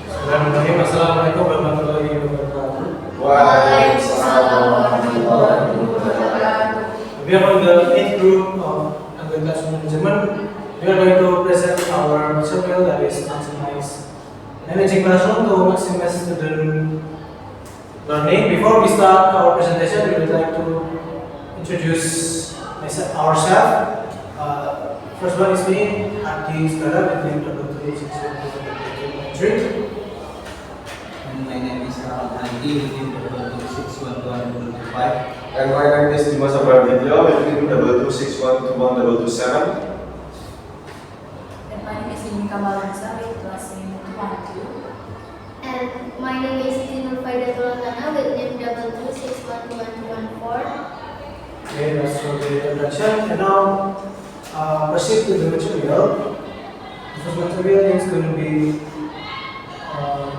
Bismillahirrahmanirrahim. Assalamualaikum warahmatullahi wabarakatuh. Waalaikumsalam warahmatullahi wabarakatuh. We are on the 8th group of Anglo Classroom Management. We are going to present our material that is maximize managing classroom to maximize student learning. Before we start our presentation, we would like to introduce ourselves. First one is me, Adi Skara, with name double 3 And my name is Rahmat Andi, with name 2261125. And my name is Dimas Abraditya, with NIM 226121227. And my name is Inika Malansa with class name 212. And my name is Tinur Faidatulana with name 2261214. Okay, that's for the introduction. And now, proceed to the material. The first material is going to be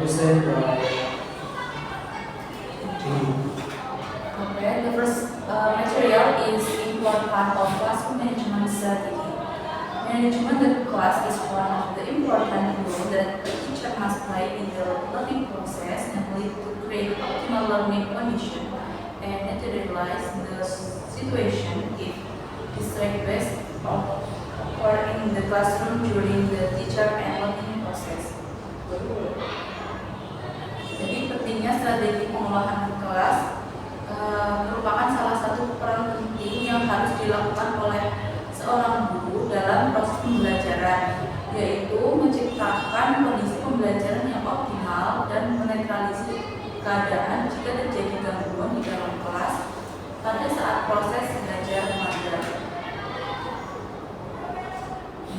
presented by Okay, the first material is important part of classroom management strategy. Management of class is one of the important roles that the teacher must play in the learning process, namely to create optimal learning condition and to realize the situation if distract-based occur in the classroom during the teacher and learning process. Jadi pentingnya strategi pengolahan kelas merupakan salah satu peran penting yang harus dilakukan oleh seorang guru dalam proses pembelajaran, yaitu menciptakan kondisi pembelajaran yang optimal dan menetralisir keadaan jika terjadi gangguan di dalam kelas pada saat proses belajar mengajar.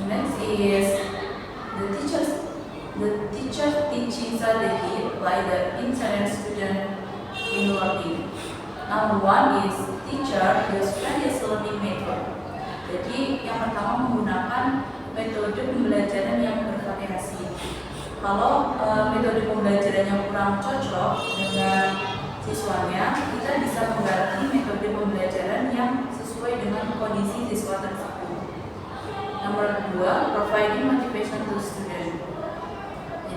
Next is the teacher teaching strategy by the internet student in learning. Number one is teacher use various learning method. Jadi yang pertama menggunakan metode pembelajaran yang bervariasi. Kalau metode pembelajaran yang kurang cocok dengan siswanya, kita bisa mengganti metode pembelajaran yang sesuai dengan kondisi siswa tersebut. Nomor dua, providing motivation to student.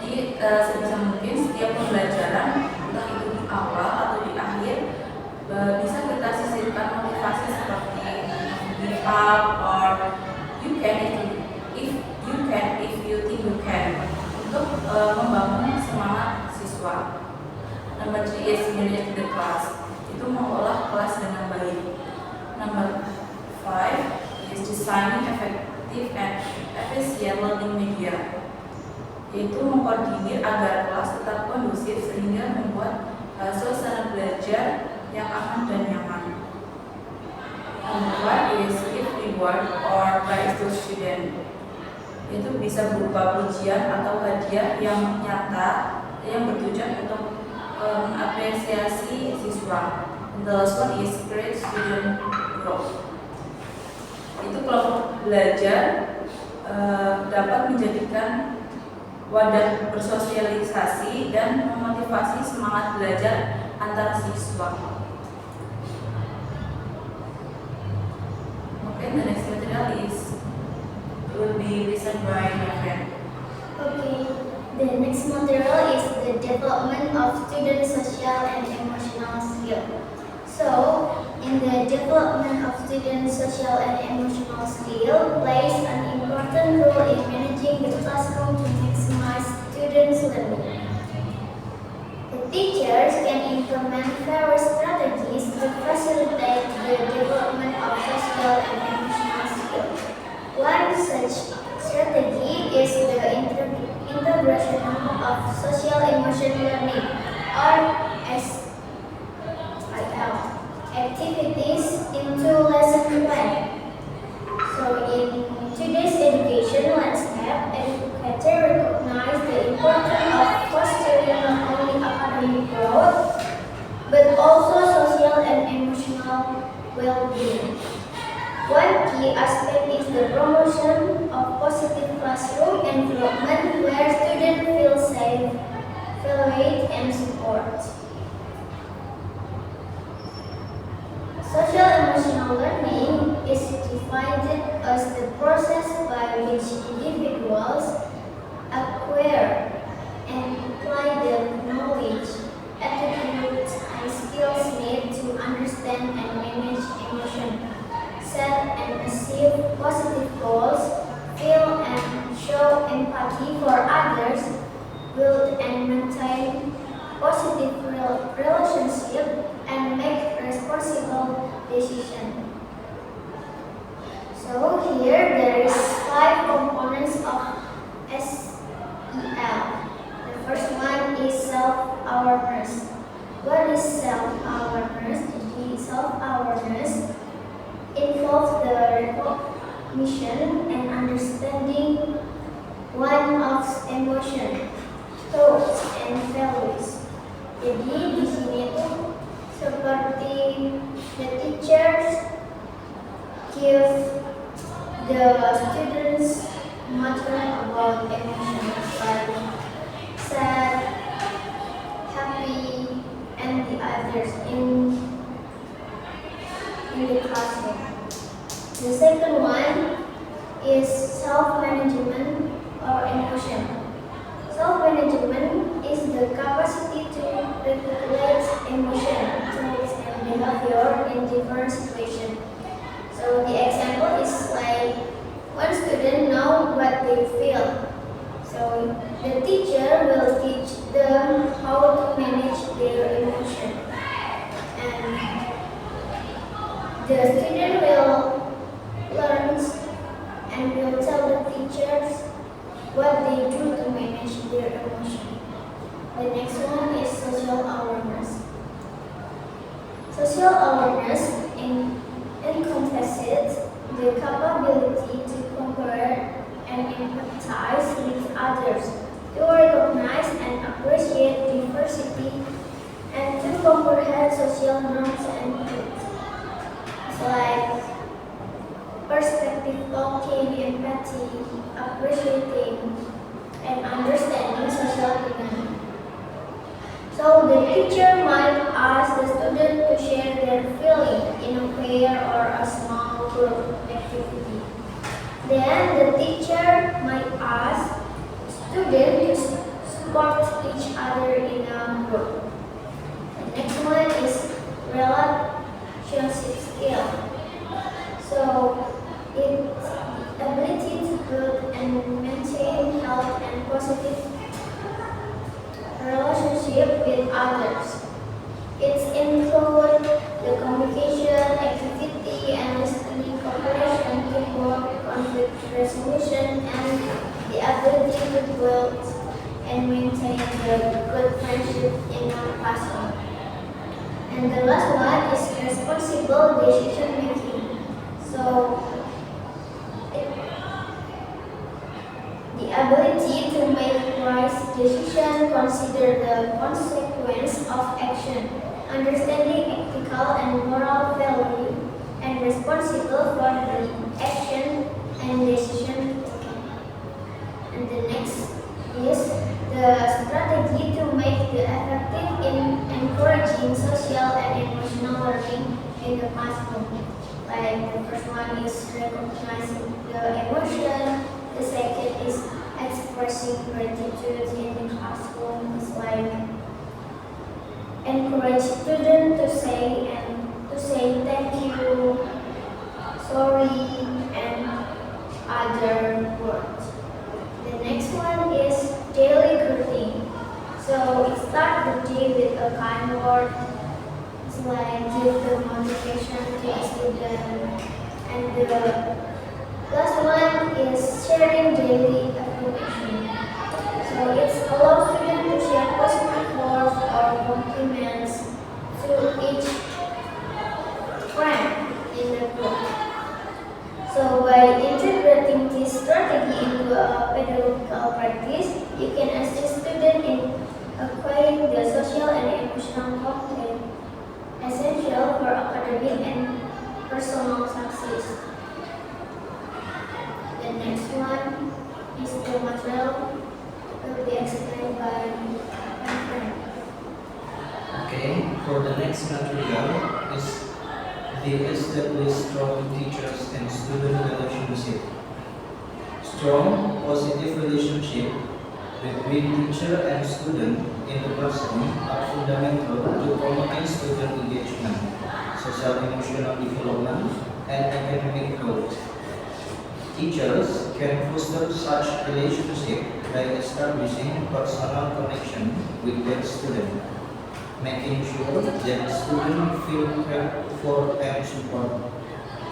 Jadi sebisa mungkin setiap pembelajaran, entah itu di awal atau di akhir, bisa kita sisipkan motivasi seperti give up or you can if you think you can, untuk membangun semangat siswa. Nomor 3 is manage the class, itu mengolah kelas dengan baik. Nomor 5 is designing effective and efficient learning media, yaitu mengkoordinir agar kelas tetap kondusif sehingga membuat suasana belajar yang aman dan nyaman. Nomor 4 is give reward or prize to student, itu bisa berupa pujian atau hadiah yang nyata yang bertujuan untuk mengapresiasi siswa. The last one is create student growth. Itu kelompok belajar dapat menjadikan wadah bersosialisasi dan memotivasi semangat belajar antar siswa. Okay, the next material will be presented by my friend. Okay, the next material is the development of student social and emotional skill. So, in the development of student social and emotional skill plays an important role in managing the classroom to maximize students' learning. The teachers can implement various strategies to facilitate the development of social and emotional skills. One such strategy is the integration of social emotional learning, or SIL, activities into lesson plan. So in today's education landscape, educators recognize the importance of fostering not only academic growth, but also social and emotional well-being. One key aspect is the promotion of positive classroom environment where students feel safe, valued, and supported. Social emotional learning is defined as the process by which individuals acquire and and achieve positive goals, feel and show empathy for others, build and maintain positive relationship, and make responsible decisions. So here there is 5 components of SEL. The first one is self-awareness. What is self-awareness? Jadi self-awareness involves the recognition and understanding one's emotion, thoughts, and values. Jadi di sini tuh seperti the teachers give the students matter about emotions like sad, happy, and the others in the classroom. The second one is self-management or emotion. Self-management is the capacity to regulate emotion, thoughts, and behavior in different situations. So the example is like one student know what they feel. So the teacher will teach them how to manage their emotion. And the student will learn and will tell the teachers what they do to manage their emotion. The next one is social awareness. Social awareness encompasses the capability to compare and empathize with others, to recognize and appreciate diversity, and to comprehend social norms and truths. It's like perspective talking, empathy, appreciating, and understanding social dynamics. So the teacher might ask the student to share their feeling in a pair or a small group activity. Then the teacher might ask students to support each other in a group. The next one is relationship skill. So it's the ability to build and maintain health and positive relationship with others. It includes the communication, activity, and listening, cooperation, teamwork, conflict resolution, and the ability to build and maintain the good friendship in our classroom. And the last one is responsible decision making. So the ability to make wise decisions, consider the consequence of action, understanding ethical and moral value, and responsible for the action and decision taken. And the next is the strategy to make the effective in encouraging social and emotional learning in the classroom. Like the first one is recognizing the emotion. The second is expressing gratitude in the classroom. It's like encourage students to say thank you, sorry, and other words. The next one is daily greeting. So it starts the day with a kind word. It's like give the motivation to a student. And the last one is sharing daily affirmation. So it allows students to share positive words or compliments to each friend in the group. So by integrating this strategy into a pedagogical practice, you can assist students in acquiring the social and emotional content essential for academic and personal success. The next one is the material will be explained by my friend. Okay, for the next material is the established strong teachers and student relationship. Strong positive relationship between teacher and student in the classroom are fundamental to promoting student engagement, social emotional development, and academic growth. Teachers can foster such relationship by establishing personal connection with their student, making sure that students feel cared for and support,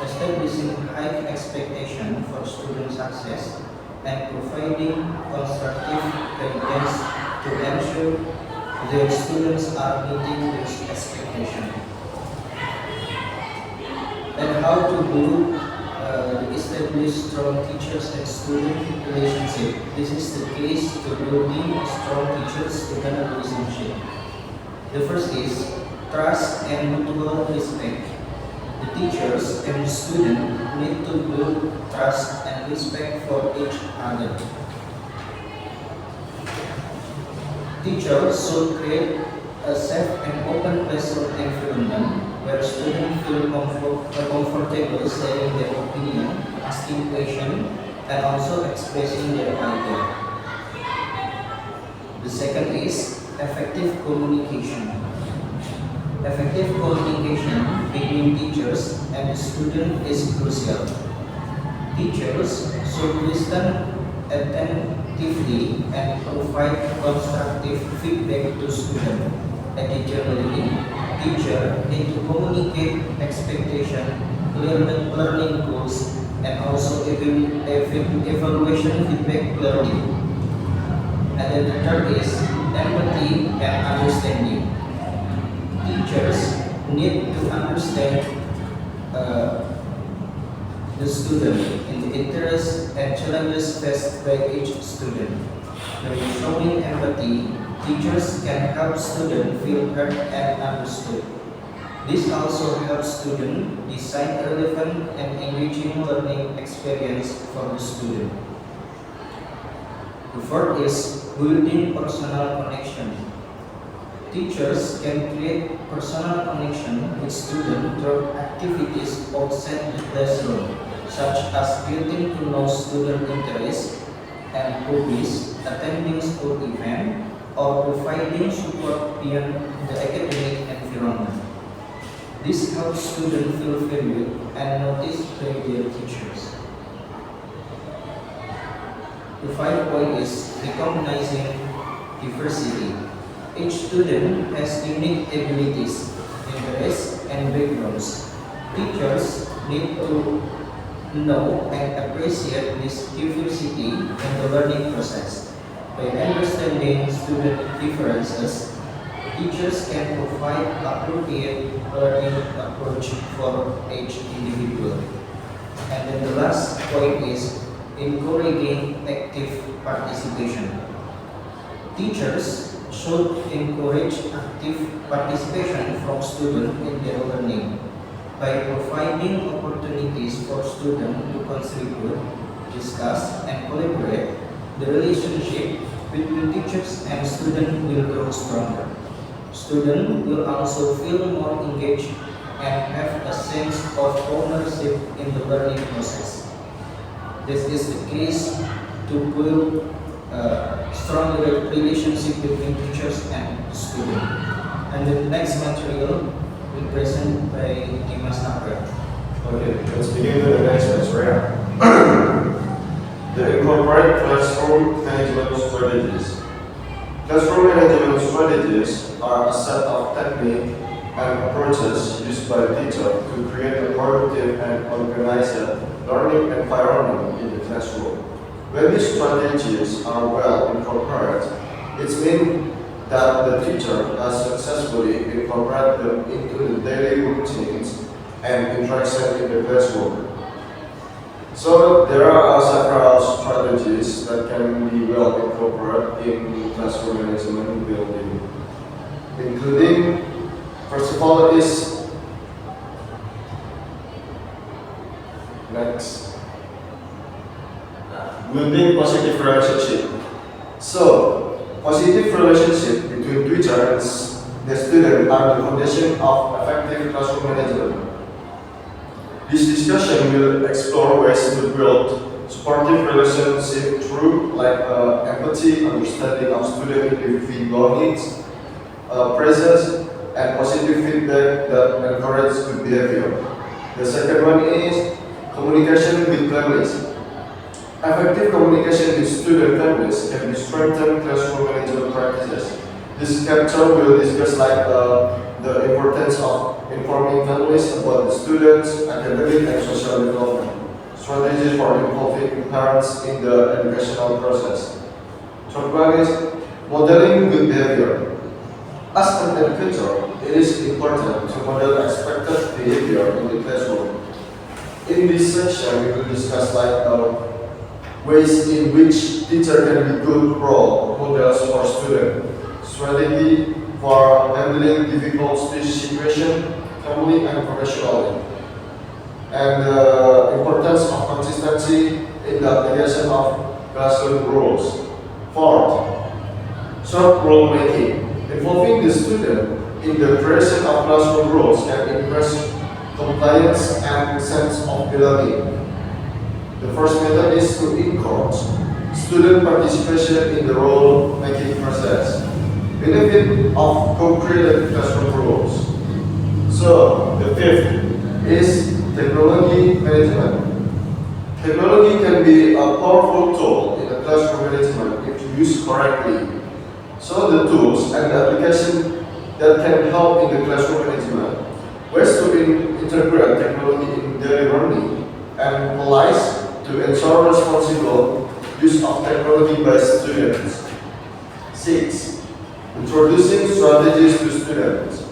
establishing high expectation for student success, and providing constructive guidance to ensure their students are meeting these expectations. And how to do establish strong teachers and student relationship. This is the case to building a strong teacher-student relationship. The first is trust and mutual respect. The teachers and the student need to build trust and respect for each other. Teachers should create a safe and open classroom environment where students feel comfortable sharing their opinion, asking questions, and also expressing their idea. The second is effective communication. Effective communication between teachers and the student is crucial. Teachers should listen attentively and provide constructive feedback to students. Additionally, teachers need to communicate expectation, learning goals, and also evaluation feedback clearly. And then the third is empathy and understanding. Teachers need to understand the student in the interests and challenges faced by each student. By showing empathy, teachers can help students feel heard and understood. This also helps students design relevant and engaging learning experience for the student. The fourth is building personal connection. Teachers can create personal connection with students through activities outside the classroom, such as getting to know student interests and hobbies, attending school events, or providing support beyond the academic environment. This helps students feel valued and noticed by their teachers. The final point is recognizing diversity. Each student has unique abilities, interests, and backgrounds. Teachers need to know and appreciate this diversity in the learning process. By understanding student differences, teachers can provide appropriate learning approach for each individual. And then the last point is encouraging active participation. Teachers should encourage active participation from students in their learning by providing opportunities for students to contribute, discuss, and collaborate. The relationship between teachers and students will grow stronger. Students will also feel more engaged and have a sense of ownership in the learning process. This is the case to build a strong relationship between teachers and students. And the next material will be presented by Dimas Abra. Okay, let's begin with the next material. The incorporate classroom management strategies. Classroom management strategies are a set of techniques and approaches used by the teacher to create a productive and organized learning environment in the classroom. When these strategies are well incorporated, it means that the teacher has successfully incorporated them into the daily routines and interaction in the classroom. So there are several strategies that can be well incorporated in classroom management building, including, first of all, is next. Building positive relationship. So, positive relationship between teacher and the student are the foundation of effective classroom management. This discussion will explore ways to build supportive relationship through empathy, understanding of student individual needs, presence, and positive feedback that encourage good behavior. The second one is communication with families. Effective communication with student families can be strengthened classroom management practices. This chapter will discuss the importance of informing families about the students' academic and social development, strategies for involving parents in the educational process. Third one is modeling good behavior. As an educator, it is important to model expected behavior in the classroom. In this section, we will discuss ways in which teacher can be good role models for students, strategy for handling difficult situations, family and professionally, and the importance of consistency in the application of classroom rules. Fourth, short role making. Involving the student in the creation of classroom rules can increase compliance and sense of belonging. The first method is to encourage student participation in the role-making process. Benefit of co-created classroom rules. So, the fifth is technology management. Technology can be a powerful tool in the classroom management if used correctly. So, the tools and the application that can help in the classroom management. Ways to integrate technology in daily learning and police to ensure responsible use of technology by students. 6. Introducing strategies to students.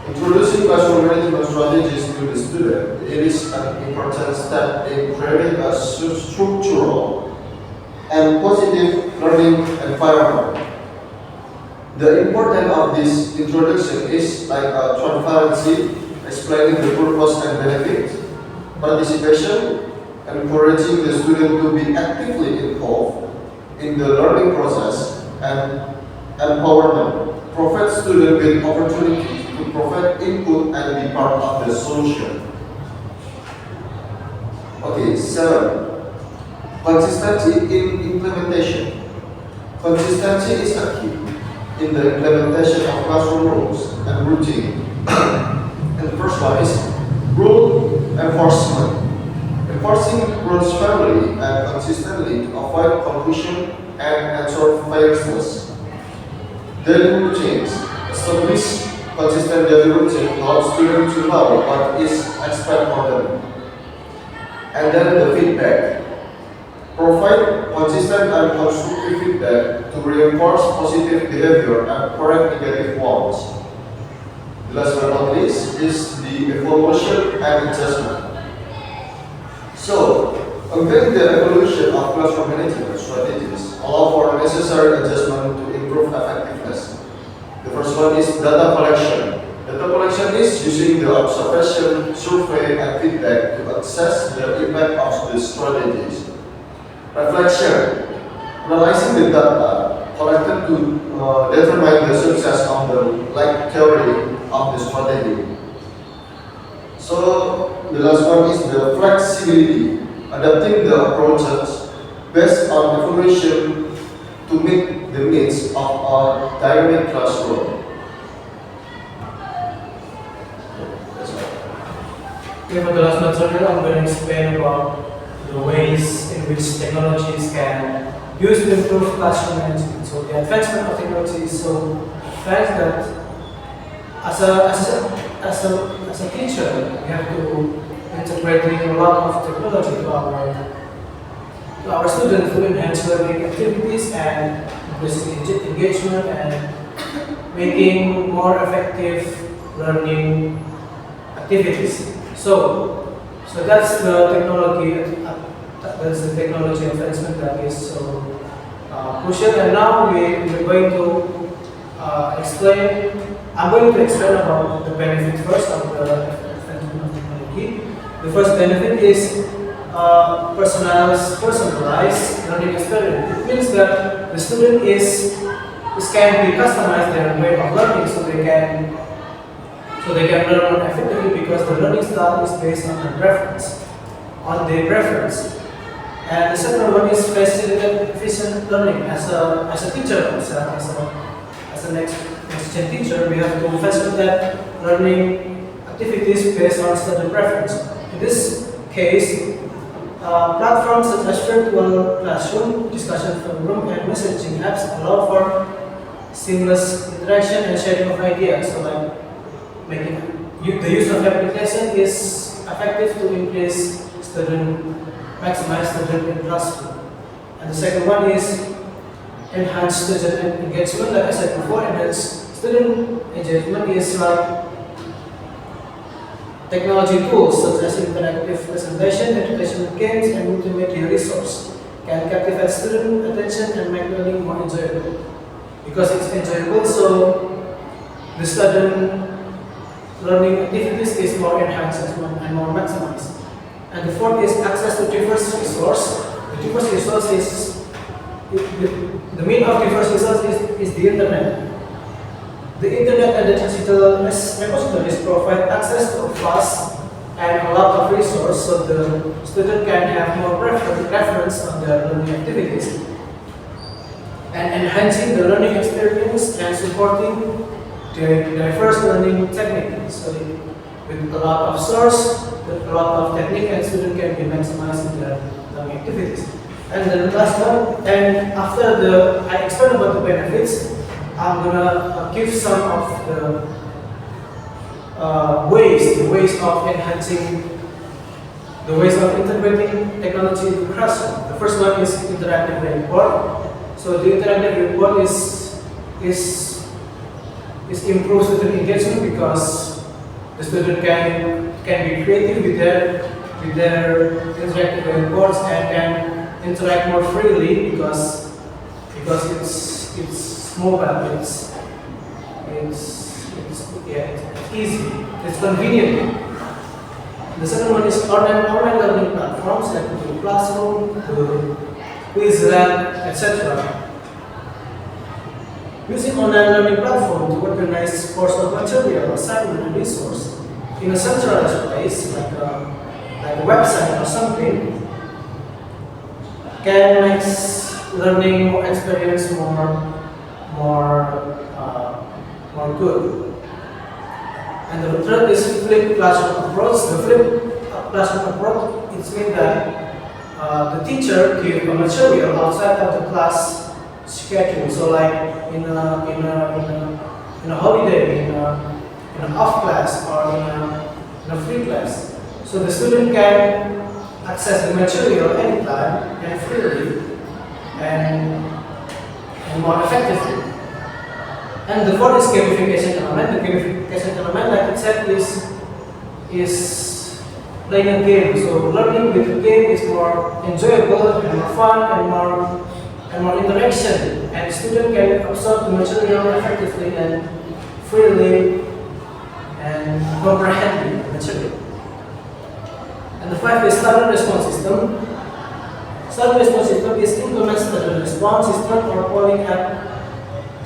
Introducing classroom management strategies to the student, it is an important step in creating a structural and positive learning environment. The importance of this introduction is transparency, explaining the purpose and benefits, participation, encouraging the student to be actively involved in the learning process, and empowerment. Provide students with opportunities to provide input and be part of the solution. Okay, 7. Consistency in implementation. Consistency is a key in the implementation of classroom rules and routine. And the first one is rule enforcement. Enforcing rules fairly and consistently to avoid confusion and ensure fairness. Daily routines. Establish consistent daily routine allows students to know what is expected of them. And then the feedback. Provide consistent and constructive feedback to reinforce positive behavior and correct negative ones. The last but not least is the evaluation and adjustment. So, comparing the evolution of classroom management strategies allow for necessary adjustment to improve effectiveness. The first one is data collection. Data collection is using the observation, survey, and feedback to assess the impact of the strategies. Reflection. Analyzing the data collected to determine the success of the theory of the strategy. So the last one is the flexibility, adapting the approaches based on evaluation to meet the needs of our dynamic classroom. Okay, for the last material, I'm going to explain about the ways in which technologies can be used to improve classroom management. So the advancement of technology is so fast that as a teacher, we have to integrate a lot of technology to our students to enhance learning activities and increasing engagement and making more effective learning activities. So that's the technology. That's the technology advancement that is so crucial. And now we're going to explain. I'm going to explain about the benefit first of the advancement of technology. The first benefit is personalized learning experience. It means that the student can be customized their way of learning, so they can learn more effectively because the learning style is based on their preference. And the second one is facilitated efficient learning. As a teacher, as a next gen teacher, we have to facilitate learning activities based on student preference. In this case, platforms such as virtual classroom, discussion forum, and messaging apps allow for seamless interaction and sharing of ideas. So, like making the use of application is effective to maximize student interest. And the second one is enhance student engagement. Like I said before, enhance student engagement is like technology tools such as interactive presentation, educational games, and multimedia resource can captivate student attention and make learning more enjoyable. Because it's enjoyable, so the student learning activities is more enhanced and more maximized. And the fourth is access to diverse resource. The diverse resource is the mean of diverse resource is the internet. The internet and the digital repositories provide access to a vast and a lot of resources, so the student can have more preference on their learning activities, and enhancing the learning experience and supporting the diverse learning techniques. So with a lot of source, with a lot of technique, and student can be maximized in their learning activities. And the last one, and after I explain about the benefits, I'm gonna give some of the ways of enhancing, the ways of integrating technology into the classroom. The first one is interactive report. So the interactive report is improves student engagement because the student can be creative with their interactive reports and can interact more freely because it's mobile, it's easy, it's convenient. The second one is online learning platforms like Google Classroom, Google Quizlet, etc. Using online learning platform to organize course of material, assignment, and resource in a centralized place like a website or something can make learning experience more good. And the third is flipped classroom approach. The flipped classroom approach, it means that the teacher gives a material outside of the class schedule. So like in a holiday, in an off class or in a free class. So the student can access the material anytime and freely and more effectively. And the fourth is gamification element. The gamification element, like it said, is playing a game. So learning with a game is more enjoyable and more fun and more interaction. And student can absorb the material effectively and freely and comprehend the material. And the fifth is student response system. Student response system is implements student response system or polling app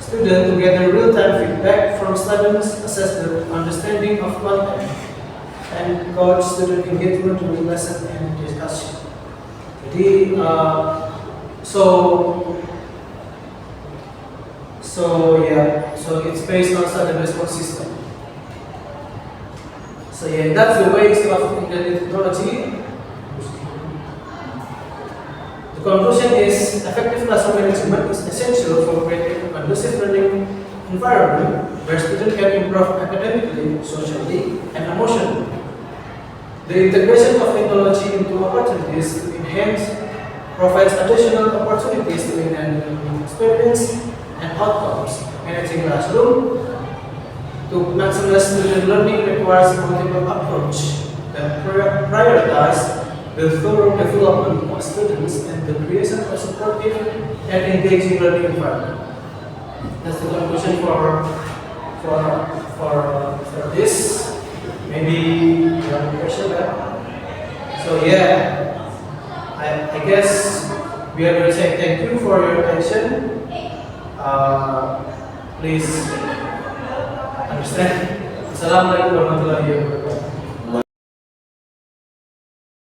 students to gather real-time feedback from students, assess the understanding of content, and coach student engagement during lesson and discussion. Jadi, so it's based on student response system. So yeah, that's the ways of integrating technology. The conclusion is effective classroom management is essential for creating a conducive learning environment where students can improve academically, socially, and emotionally. The integration of technology into opportunities to enhance provides additional opportunities to enhance learning experience and outcomes. Managing classroom to maximize student learning requires a multiple approach that prioritize the thorough development of students and the creation of supportive and engaging learning environment. That's the conclusion for this. Maybe you have a question there. So yeah, I guess we are going to say thank you for your attention. Please understand. Assalamualaikum warahmatullahi wabarakatuh.